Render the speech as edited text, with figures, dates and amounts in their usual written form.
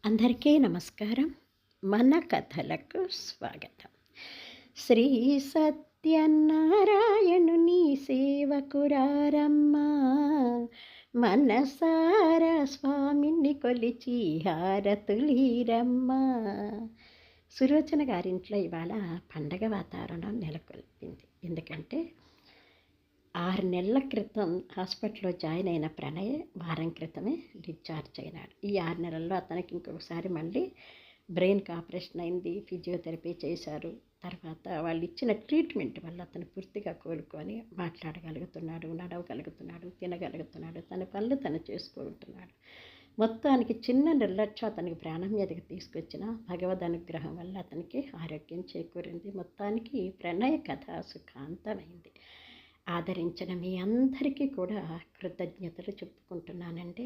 అందరికీ నమస్కారం. మన కథలకు స్వాగతం. శ్రీ సత్యనారాయణుని సేవకురారమ్మా, మనసారా స్వామిని కొలిచి హారతులీరమ్మా. సులోచన గారింట్లో ఇవాళ పండగ వాతావరణం నెలకొల్పింది. ఎందుకంటే 6 నెలల క్రితం హాస్పిటల్‌లో జాయిన్ అయిన ప్రణయ్ వారం క్రితమే డిశ్చార్జ్ అయినాడు. ఈ 6 నెలల్లో అతనికి ఇంకొకసారి మళ్ళీ బ్రెయిన్‌కి ఆపరేషన్ అయింది. ఫిజియోథెరపీ చేశారు. తర్వాత వాళ్ళు ఇచ్చిన ట్రీట్మెంట్ వల్ల అతను పూర్తిగా కోలుకొని మాట్లాడగలుగుతున్నాడు, నడవగలుగుతున్నాడు, తినగలుగుతున్నాడు, తన పనులు తను చేసుకుంటున్నాడు. మొత్తానికి చిన్న నిర్లక్ష్యం అతనికి ప్రాణం మీదకి తీసుకొచ్చిన భగవద్ అనుగ్రహం వల్ల అతనికి ఆరోగ్యం చేకూరింది. మొత్తానికి ప్రణయ్ కథ సుఖాంతమైంది. ఆదరించిన మీ అందరికీ కూడా కృతజ్ఞతలు చెప్పుకుంటున్నానండి.